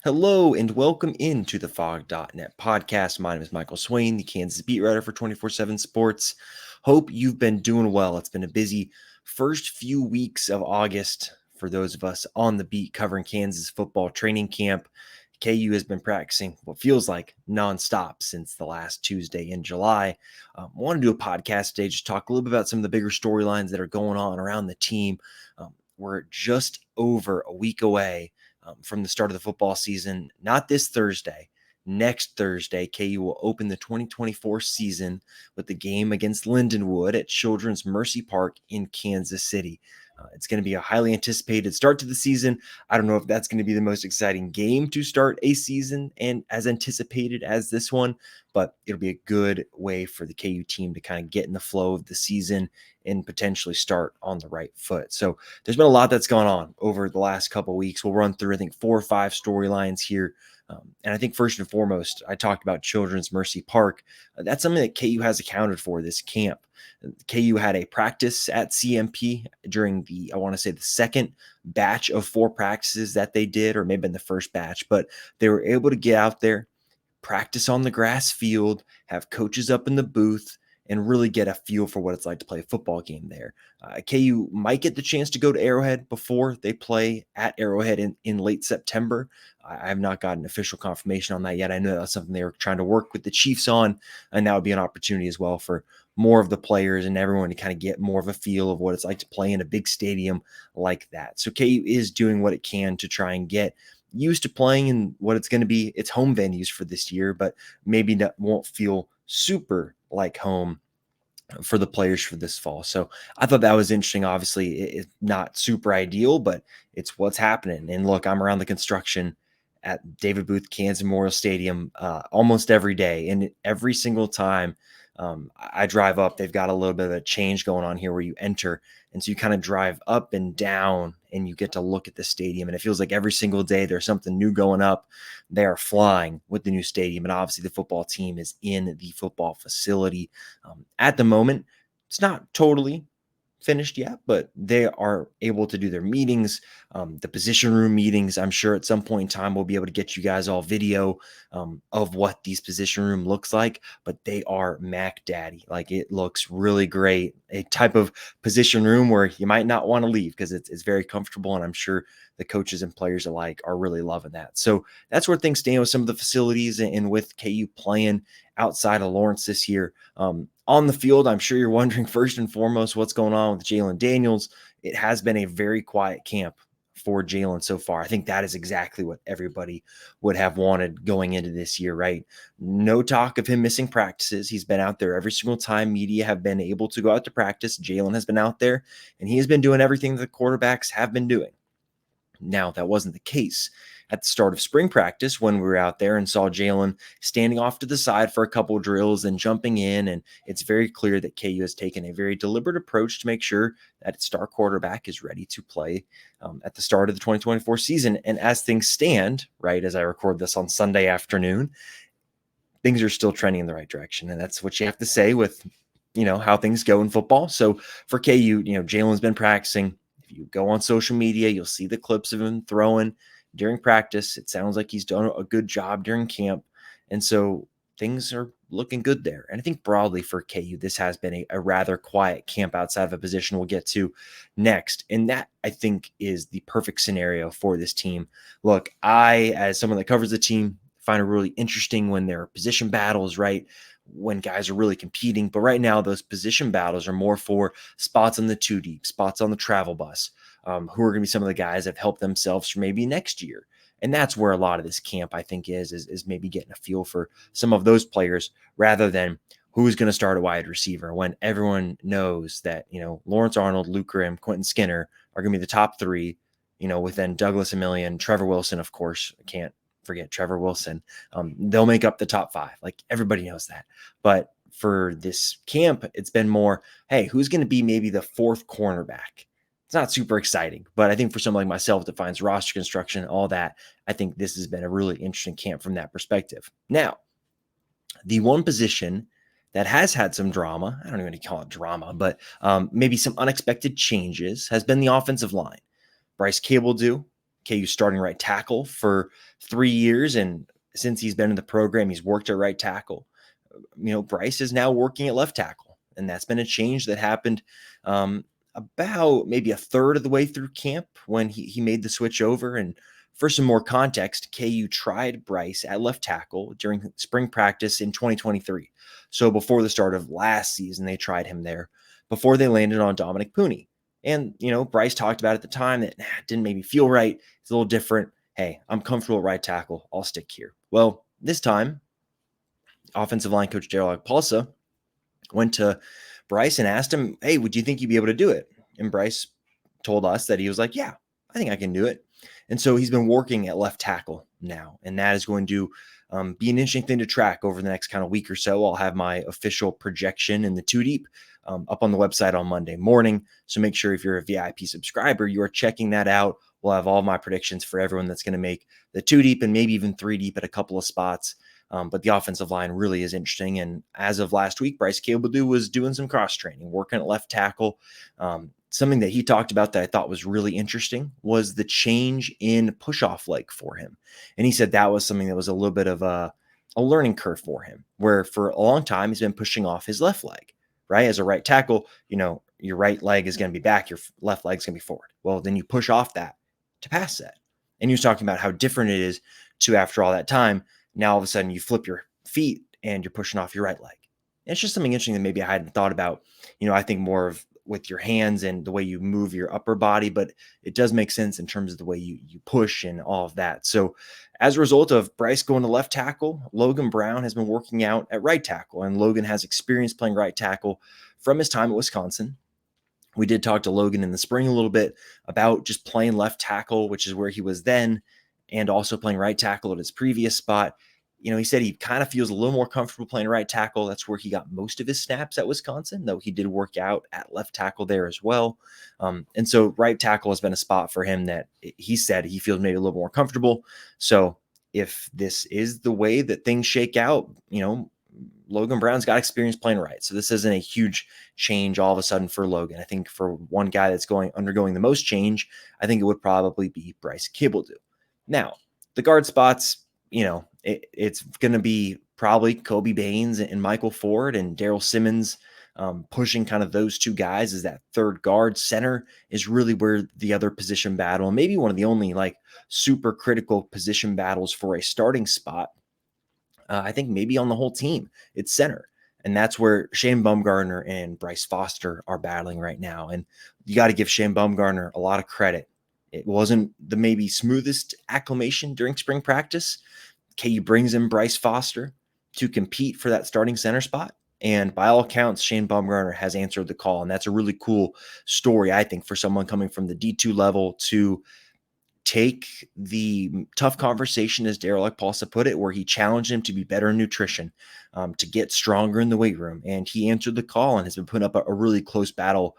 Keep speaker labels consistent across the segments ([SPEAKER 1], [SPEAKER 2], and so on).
[SPEAKER 1] Hello and welcome into the Fog.net podcast. My name is Michael Swain, the Kansas beat writer for 24/7 Sports. Hope you've been doing well. It's been a busy first few weeks of August for those of us on the beat covering Kansas football training camp. KU has been practicing what feels like nonstop since the last Tuesday in July. I want to do a podcast today, just talk a little bit about some of the bigger storylines that are going on around the team. We're just over a week away from the start of the football season. Not this Thursday. Next Thursday, KU will open the 2024 season with the game against Lindenwood at Children's Mercy Park in Kansas City. It's going to be a highly anticipated start to the season. I don't know if that's going to be the most exciting game to start a season and as anticipated as this one, but it'll be a good way for the KU team to kind of get in the flow of the season and potentially start on the right foot. So there's been a lot that's gone on over the last couple of weeks. We'll run through, I think, 4 or 5 storylines here. And I think first and foremost, I talked about Children's Mercy Park. That's something that KU has accounted for this camp. KU had a practice at CMP during I want to say the second batch of 4 practices that they did, or maybe in the first batch, but they were able to get out there, practice on the grass field, have coaches up in the booth, and really get a feel for what it's like to play a football game there. KU might get the chance to go to Arrowhead before they play at Arrowhead in late September. I have not gotten official confirmation on that yet. I know that's something they were trying to work with the Chiefs on, and that would be an opportunity as well for more of the players and everyone to kind of get more of a feel of what it's like to play in a big stadium like that. So KU is doing what it can to try and get used to playing in what it's going to be its home venues for this year, but maybe won't feel super like home for the players for this fall. So I thought that was interesting. Obviously, it's not super ideal, but it's what's happening. And look, I'm around the construction at David Booth Kansas Memorial Stadium almost every day, and every single time I drive up, they've got a little bit of a change going on here where you enter, and so you kind of drive up and down, and you get to look at the stadium, and it feels like every single day there's something new going up. They are flying with the new stadium, and obviously the football team is in the football facility at the moment. It's not totally finished yet, but they are able to do their meetings, the position room meetings. I'm sure at some point in time we'll be able to get you guys all video of what these position room looks like, but they are Mac Daddy. Like, it looks really great. A type of position room where you might not want to leave because it's very comfortable, and I'm sure the coaches and players alike are really loving that. So that's where things stand with some of the facilities and with KU playing outside of Lawrence this year. On the field, I'm sure you're wondering first and foremost what's going on with Jalen Daniels. It has been a very quiet camp for Jalen so far. I think that is exactly what everybody would have wanted going into this year, right? No talk of him missing practices. He's been out there every single time media have been able to go out to practice. Jalen has been out there, and he has been doing everything the quarterbacks have been doing. Now, that wasn't the case at the start of spring practice when we were out there and saw Jalen standing off to the side for a couple of drills and jumping in. And it's very clear that KU has taken a very deliberate approach to make sure that its star quarterback is ready to play at the start of the 2024 season. And as things stand, right, as I record this on Sunday afternoon, things are still trending in the right direction. And that's what you have to say with, how things go in football. So for KU, Jalen's been practicing. If you go on social media, you'll see the clips of him throwing during practice. It sounds like he's done a good job during camp. And so things are looking good there. And I think broadly for KU, this has been a rather quiet camp outside of a position we'll get to next. And that, I think, is the perfect scenario for this team. Look, I, as someone that covers the team, find it really interesting when there are position battles, right? When guys are really competing. But right now, those position battles are more for spots on the 2 deep, spots on the travel bus, who are going to be some of the guys that have helped themselves for maybe next year. And that's where a lot of this camp, I think, is maybe getting a feel for some of those players rather than who's going to start a wide receiver when everyone knows that, Lawrence Arnold, Luke Grimm, Quentin Skinner are going to be the top 3, within Douglas Emillion, Trevor Wilson, of course. I can't forget Trevor Wilson. They'll make up the top 5. Like, everybody knows that. But for this camp, it's been more, hey, who's going to be maybe the 4th cornerback? It's not super exciting, but I think for someone like myself that finds roster construction, all that, I think this has been a really interesting camp from that perspective. Now, the one position that has had some drama, I don't even call it drama, but maybe some unexpected changes, has been the offensive line. Bryce Cabledew KU starting right tackle for 3 years. And since he's been in the program, he's worked at right tackle. Bryce is now working at left tackle. And that's been a change that happened about maybe a third of the way through camp when he made the switch over. And for some more context, KU tried Bryce at left tackle during spring practice in 2023. So before the start of last season, they tried him there before they landed on Dominic Pooney. And, Bryce talked about at the time that didn't make me feel right. It's a little different. Hey, I'm comfortable at right tackle. I'll stick here. Well, this time, offensive line coach Daryl Palsa went to Bryce and asked him, hey, would you think you'd be able to do it? And Bryce told us that he was like, yeah, I think I can do it. And so he's been working at left tackle now. And that is going to be an interesting thing to track over the next kind of week or so. I'll have my official projection in the two deep up on the website on Monday morning. So make sure if you're a VIP subscriber, you are checking that out. We'll have all my predictions for everyone that's going to make the two deep and maybe even three deep at a couple of spots. But the offensive line really is interesting. And as of last week, Bryce Campbell was doing some cross training, working at left tackle. Something that he talked about that I thought was really interesting was the change in push-off leg for him. And he said that was something that was a little bit of a learning curve for him, where for a long time he's been pushing off his left leg, right? As a right tackle, your right leg is going to be back, your left leg is going to be forward. Well, then you push off that to pass set. And he was talking about how different it is to, after all that time, now all of a sudden you flip your feet and you're pushing off your right leg. And it's just something interesting that maybe I hadn't thought about. I think more of with your hands and the way you move your upper body, but it does make sense in terms of the way you push and all of that. So as a result of Bryce going to left tackle, Logan Brown has been working out at right tackle, and Logan has experience playing right tackle from his time at Wisconsin. We did talk to Logan in the spring a little bit about just playing left tackle, which is where he was then, and also playing right tackle at his previous spot. He said he kind of feels a little more comfortable playing right tackle. That's where he got most of his snaps at Wisconsin, though he did work out at left tackle there as well. And so right tackle has been a spot for him that he said he feels maybe a little more comfortable. So if this is the way that things shake out, Logan Brown's got experience playing right. So this isn't a huge change all of a sudden for Logan. I think for one guy that's undergoing the most change, I think it would probably be Bryce Campbell. Now, the guard spots, it's going to be probably Kobe Baines and Michael Ford and Daryl Simmons pushing kind of those two guys as that third guard. Center is really where the other position battle, and maybe one of the only super critical position battles for a starting spot. I think maybe on the whole team, it's center. And that's where Shane Bumgarner and Bryce Foster are battling right now. And you got to give Shane Bumgarner a lot of credit. It wasn't the maybe smoothest acclimation during spring practice. KU brings in Bryce Foster to compete for that starting center spot. And by all accounts, Shane Bumgarner has answered the call. And that's a really cool story, I think, for someone coming from the D2 level to take the tough conversation, as Daryl Palsa put it, where he challenged him to be better in nutrition, to get stronger in the weight room. And he answered the call and has been putting up a really close battle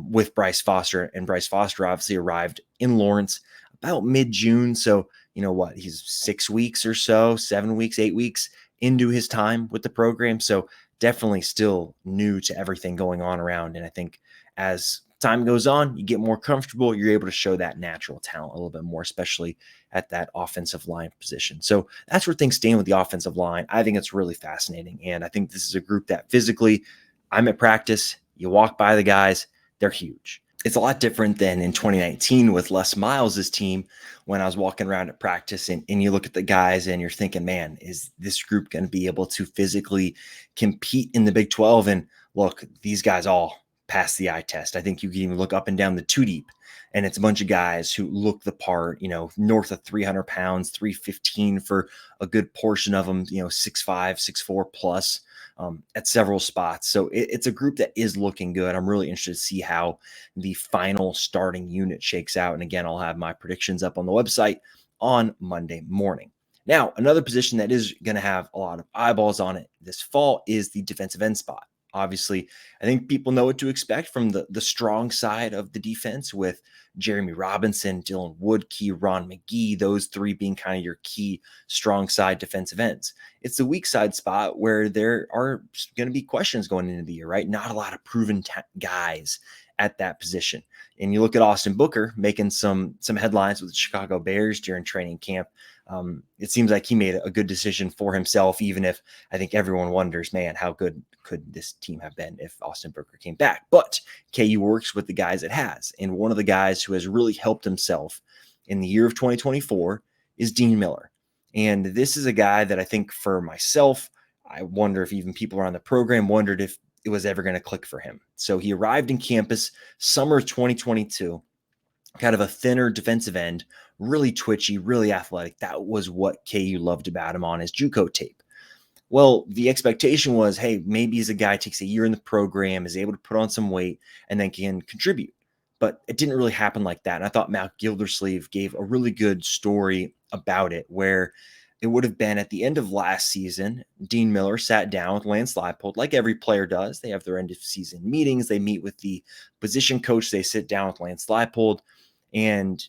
[SPEAKER 1] with Bryce Foster. And Bryce Foster obviously arrived in Lawrence about mid-June. So, he's 6 weeks or so, 7 weeks, 8 weeks into his time with the program. So definitely still new to everything going on around. And I think as time goes on, you get more comfortable, you're able to show that natural talent a little bit more, especially at that offensive line position. So that's where things stand with the offensive line. I think it's really fascinating. And I think this is a group that physically, I'm at practice, you walk by the guys, they're huge. It's a lot different than in 2019 with Les Miles' team when I was walking around at practice and you look at the guys and you're thinking, man, is this group going to be able to physically compete in the Big 12? And look, these guys all pass the eye test. I think you can even look up and down the two deep, and it's a bunch of guys who look the part, north of 300 pounds, 315 for a good portion of them, 6'5", 6'4 plus at several spots. So it's a group that is looking good. I'm really interested to see how the final starting unit shakes out. And again, I'll have my predictions up on the website on Monday morning. Now, another position that is going to have a lot of eyeballs on it this fall is the defensive end spot. Obviously, I think people know what to expect from the strong side of the defense with Jeremy Robinson, Dylan Woodkey, Ron McGee, those three being kind of your key strong side defensive ends. It's the weak side spot where there are going to be questions going into the year, right? Not a lot of proven guys at that position. And you look at Austin Booker making some headlines with the Chicago Bears during training camp. It seems like he made a good decision for himself, even if I think everyone wonders, man, how good could this team have been if Austin Booker came back? But KU works with the guys it has. And one of the guys who has really helped himself in the year of 2024 is Dean Miller. And this is a guy that I think for myself, I wonder if even people around the program wondered if it was ever going to click for him. So he arrived in campus summer 2022, kind of a thinner defensive end, really twitchy, really athletic. That was what KU loved about him on his JUCO tape. Well, the expectation was, hey, maybe he's a guy takes a year in the program, is able to put on some weight, and then can contribute. But it didn't really happen like that. And I thought Matt Gildersleeve gave a really good story about it, where it would have been at the end of last season. Dean Miller sat down with Lance Leipold, like every player does. They have their end of season meetings. They meet with the position coach. They sit down with Lance Leipold. And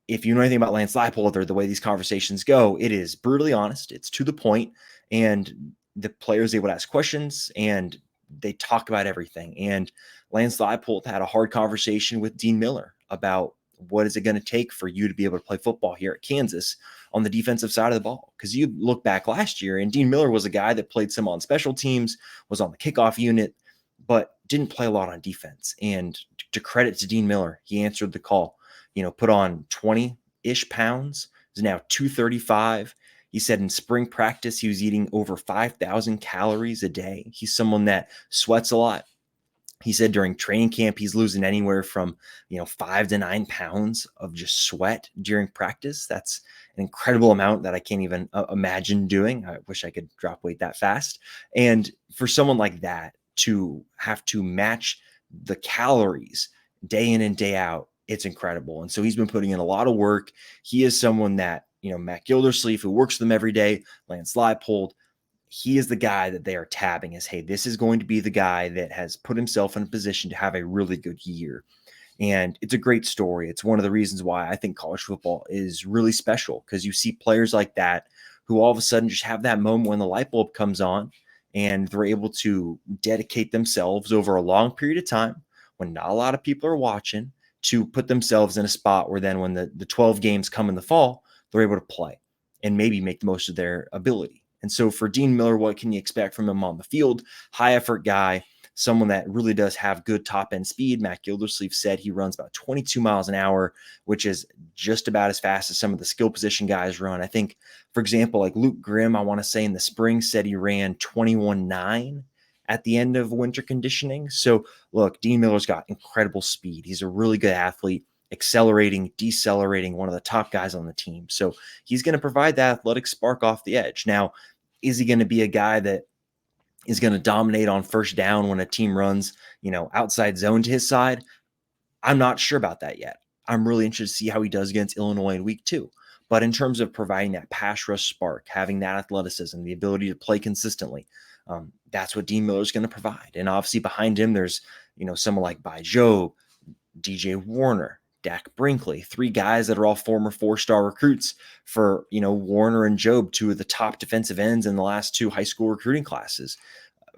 [SPEAKER 1] if you know anything about Lance Leipold or the way these conversations go, it is brutally honest. It's to the point, and the players able to ask questions and they talk about everything. And Lance Leipold had a hard conversation with Dean Miller about what is it going to take for you to be able to play football here at Kansas on the defensive side of the ball. Because you look back last year, and Dean Miller was a guy that played some on special teams, was on the kickoff unit, but didn't play a lot on defense. And to credit to Dean Miller, he answered the call. Put on 20-ish pounds, is now 235. He said in spring practice, he was eating over 5,000 calories a day. He's someone that sweats a lot. He said during training camp, he's losing anywhere from, 5 to 9 pounds of just sweat during practice. That's an incredible amount that I can't even imagine doing. I wish I could drop weight that fast. And for someone like that to have to match the calories day in and day out, it's incredible. And so he's been putting in a lot of work. He is someone that, Matt Gildersleeve, who works with them every day, Lance Leipold, he is the guy that they are tabbing as, hey, this is going to be the guy that has put himself in a position to have a really good year. And it's a great story. It's one of the reasons why I think college football is really special, because you see players like that who all of a sudden just have that moment when the light bulb comes on and they're able to dedicate themselves over a long period of time when not a lot of people are watching to put themselves in a spot where then when the 12 games come in the fall, they're able to play and maybe make the most of their ability. And so for Dean Miller, what can you expect from him on the field? High effort guy, someone that really does have good top end speed. Matt Gildersleeve said he runs about 22 miles an hour, which is just about as fast as some of the skill position guys run. I think, for example, like Luke Grimm, I want to say in the spring said he ran 21.9 at the end of winter conditioning. So look, Dean Miller's got incredible speed. He's a really good athlete, accelerating, decelerating, one of the top guys on the team. So he's going to provide that athletic spark off the edge. Now, is he going to be a guy that is going to dominate on first down when a team runs, outside zone to his side? I'm not sure about that yet. I'm really interested to see how he does against Illinois in week 2. But in terms of providing that pass rush spark, having that athleticism, the ability to play consistently, that's what Dean Miller is going to provide. And obviously behind him, there's, someone like Bai Jobe, DJ Warner, Dak Brinkley, 3 guys that are all former 4-star recruits for, Warner and Jobe, 2 of the top defensive ends in the last 2 high school recruiting classes.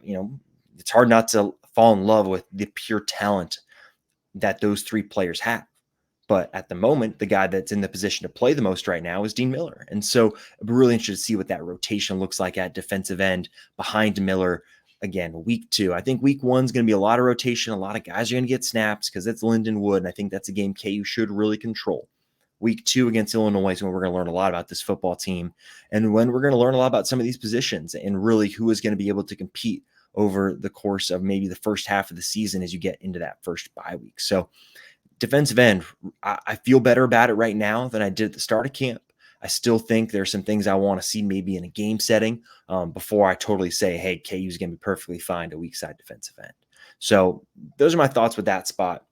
[SPEAKER 1] It's hard not to fall in love with the pure talent that those 3 players have. But at the moment, the guy that's in the position to play the most right now is Dean Miller. And so I'm really interested to see what that rotation looks like at defensive end behind Miller. Again, week 2. I think week 1 is going to be a lot of rotation. A lot of guys are going to get snaps because it's Linden Wood. And I think that's a game KU should really control. Week 2 against Illinois is when we're going to learn a lot about this football team and when we're going to learn a lot about some of these positions and really who is going to be able to compete over the course of maybe the first half of the season as you get into that first bye week. So defensive end, I feel better about it right now than I did at the start of camp. I still think there's some things I want to see maybe in a game setting before I totally say, hey, KU is going to be perfectly fine to weak side defensive end. So those are my thoughts with that spot.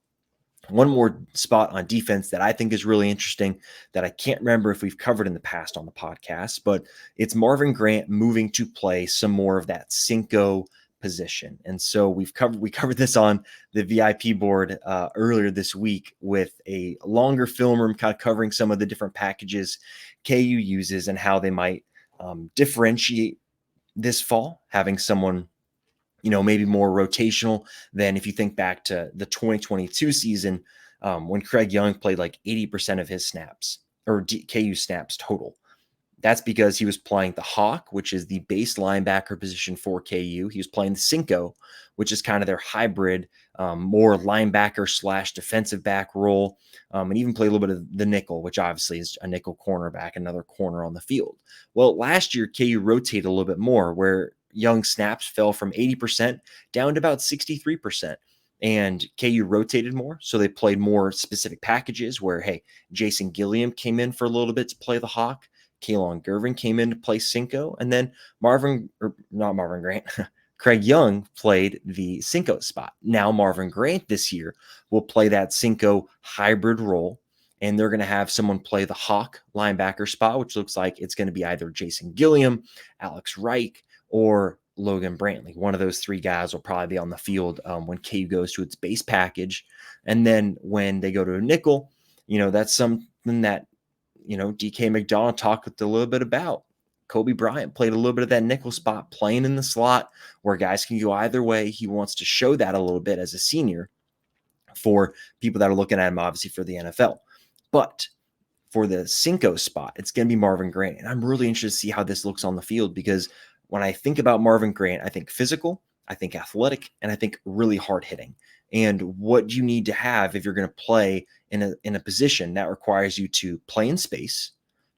[SPEAKER 1] One more spot on defense that I think is really interesting that I can't remember if we've covered in the past on the podcast, but it's Marvin Grant moving to play some more of that Cinco position. And so we covered this on the VIP board earlier this week with a longer film room kind of covering some of the different packages KU uses and how they might differentiate this fall, having someone maybe more rotational than if you think back to the 2022 season when Craig Young played like 80% of his snaps or KU snaps total. That's because he was playing the Hawk, which is the base linebacker position for KU. He was playing the Cinco, which is kind of their hybrid, more linebacker / defensive back role, and even play a little bit of the nickel, which obviously is a nickel cornerback, another corner on the field. Well, last year, KU rotated a little bit more, where Young snaps fell from 80% down to about 63%. And KU rotated more, so they played more specific packages where, hey, Jason Gilliam came in for a little bit to play the Hawk. Kalon Gervin came in to play Cinco, and then Craig Young played the Cinco spot. Now Marvin Grant this year will play that Cinco hybrid role, and they're going to have someone play the Hawk linebacker spot, which looks like it's going to be either Jason Gilliam, Alex Reich, or Logan Brantley. One of those three guys will probably be on the field when KU goes to its base package. And then when they go to a nickel, that's something that DK McDonald talked a little bit about. Kobe Bryant played a little bit of that nickel spot, playing in the slot where guys can go either way. He wants to show that a little bit as a senior for people that are looking at him, obviously, for the NFL. But for the Cinco spot, it's going to be Marvin Grant. And I'm really interested to see how this looks on the field, because when I think about Marvin Grant, I think physical, I think athletic, and I think really hard hitting. And what you need to have if you're going to play in a position that requires you to play in space,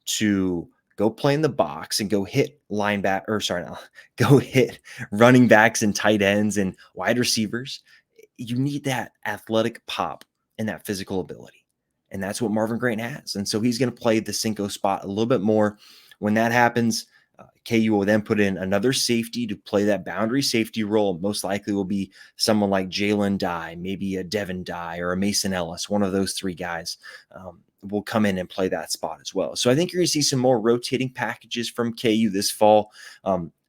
[SPEAKER 1] to go play in the box and go hit go hit running backs and tight ends and wide receivers. You need that athletic pop and that physical ability. And that's what Marvin Grant has. And so he's going to play the Cinco spot a little bit more. When that happens, KU will then put in another safety to play that boundary safety role. Most likely will be someone like Jalen Dye, maybe a Devin Dye or a Mason Ellis. One of those three guys will come in and play that spot as well. So I think you're going to see some more rotating packages from KU this fall,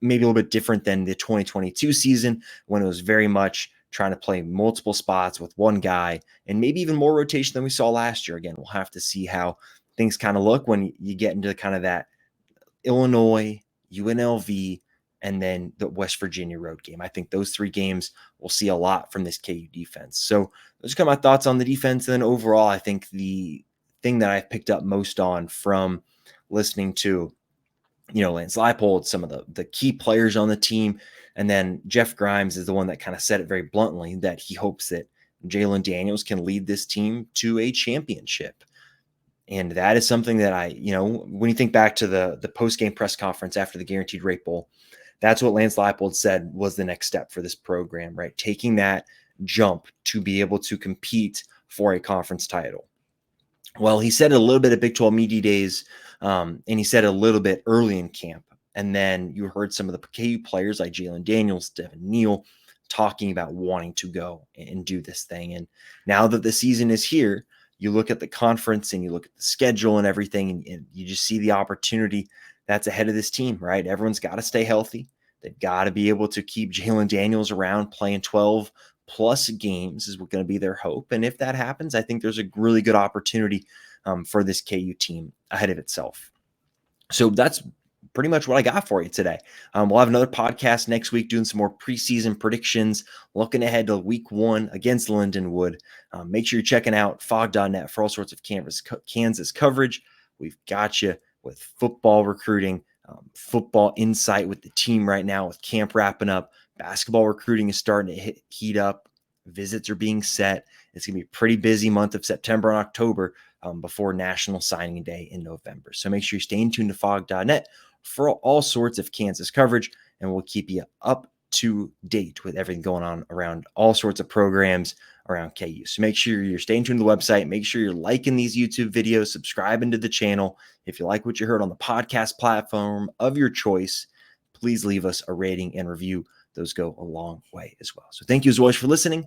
[SPEAKER 1] maybe a little bit different than the 2022 season when it was very much trying to play multiple spots with one guy, and maybe even more rotation than we saw last year. Again, we'll have to see how things kind of look when you get into kind of that Illinois, UNLV, and then the West Virginia road game. I think those three games we'll see a lot from this KU defense. So those are kind of my thoughts on the defense. And then overall, I think the thing that I've picked up most on from listening to, Lance Leipold, some of the key players on the team, and then Jeff Grimes is the one that kind of said it very bluntly that he hopes that Jalen Daniels can lead this team to a championship. And that is something that when you think back to the post-game press conference after the Guaranteed Rate Bowl, that's what Lance Leipold said was the next step for this program, right? Taking that jump to be able to compete for a conference title. Well, he said a little bit at Big 12 Media Days, and he said a little bit early in camp. And then you heard some of the KU players like Jalen Daniels, Devin Neal, talking about wanting to go and do this thing. And now that the season is here, you look at the conference and you look at the schedule and everything, and you just see the opportunity that's ahead of this team, right? Everyone's got to stay healthy. They've got to be able to keep Jalen Daniels around playing 12 plus games is going to be their hope. And if that happens, I think there's a really good opportunity for this KU team ahead of itself. So that's pretty much what I got for you today. We'll have another podcast next week doing some more preseason predictions, looking ahead to week 1 against Lindenwood. Make sure you're checking out fog.net for all sorts of Kansas coverage. We've got you with football recruiting, football insight with the team right now with camp wrapping up. Basketball recruiting is starting to heat up. Visits are being set. It's going to be a pretty busy month of September and October before National Signing Day in November. So make sure you're staying tuned to fog.net for all sorts of Kansas coverage, and we'll keep you up to date with everything going on around all sorts of programs around KU. So make sure you're staying tuned to the website. Make sure you're liking these YouTube videos, subscribing to the channel. If you like what you heard on the podcast platform of your choice, please leave us a rating and review. Those go a long way as well. So thank you as always for listening.